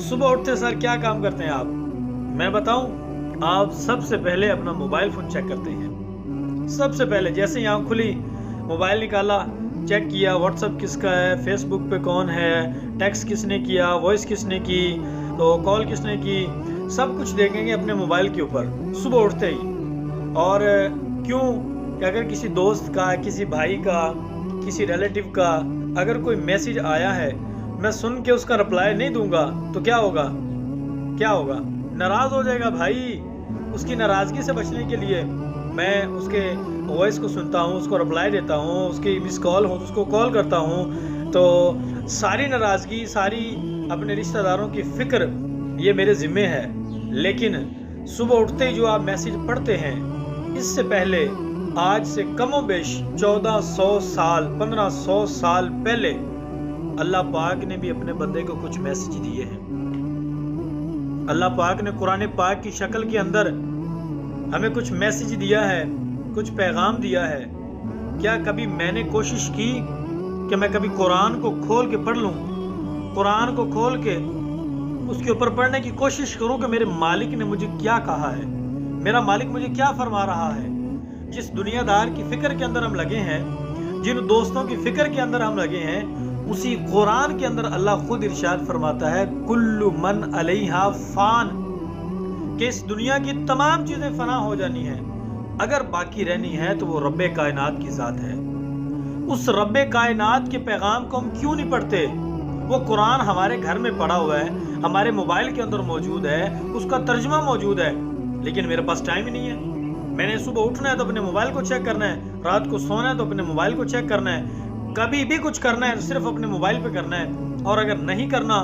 صبح اٹھتے سر کیا کام کرتے ہیں آپ؟ میں بتاؤں، آپ سب سے پہلے اپنا موبائل فون چیک کرتے ہیں۔ سب سے پہلے جیسے ہی آنکھ کھلی، موبائل نکالا، چیک کیا واٹس ایپ کس کا ہے، فیس بک پہ کون ہے، ٹیکسٹ کس نے کیا، وائس کس نے کی، تو کال کس نے کی، سب کچھ دیکھیں گے اپنے موبائل کے اوپر صبح اٹھتے ہی۔ اور کیوں کہ اگر کسی دوست کا، کسی بھائی کا، کسی ریلیٹیو کا اگر کوئی میسیج آیا ہے، میں سن کے اس کا رپلائی نہیں دوں گا تو کیا ہوگا؟ ناراض ہو جائے گا بھائی۔ اس کی ناراضگی سے بچنے کے لیے میں اس کے وائس کو سنتا ہوں، اس کو رپلائی دیتا ہوں، اس کی مس کال ہو تو اس کو کال کرتا ہوں۔ تو ساری ناراضگی، ساری اپنے رشتہ داروں کی فکر یہ میرے ذمے ہے۔ لیکن صبح اٹھتے ہی جو آپ میسیج پڑھتے ہیں، اس سے پہلے آج سے کم و بیش 1400 سال 1500 سال پہلے اللہ پاک نے بھی اپنے بندے کو کچھ میسیج دیے ہیں۔ اللہ پاک نے قرآن پاک کی شکل کے اندر ہمیں کچھ میسیج دیا ہے، کچھ پیغام دیا ہے۔ کیا کبھی میں نے کوشش کی کہ میں کبھی قرآن کو کھول کے پڑھ لوں، قرآن کو کھول کے اس کے اوپر پڑھنے کی کوشش کروں کہ میرے مالک نے مجھے کیا کہا ہے، میرا مالک مجھے کیا فرما رہا ہے؟ جس دنیا دار کی فکر کے اندر ہم لگے ہیں، جن دوستوں کی فکر کے اندر ہم لگے ہیں، اسی قرآن کے اندر اللہ خود ارشاد فرماتا ہے کل من علیہا فان، کہ اس دنیا کی تمام چیزیں فنا ہو جانی ہیں، اگر باقی رہنی ہے تو وہ رب کائنات کی ذات ہے۔ اس رب کائنات کے پیغام کو ہم کیوں نہیں پڑھتے؟ وہ قرآن ہمارے گھر میں پڑا ہوا ہے، ہمارے موبائل کے اندر موجود ہے، اس کا ترجمہ موجود ہے، لیکن میرے پاس ٹائم ہی نہیں ہے۔ میں نے صبح اٹھنا ہے تو اپنے موبائل کو چیک کرنا ہے، رات کو سونا ہے تو اپنے موبائل کو چیک کرنا ہے، کبھی بھی کچھ کرنا ہے تو صرف اپنے موبائل پہ کرنا ہے، اور اگر نہیں کرنا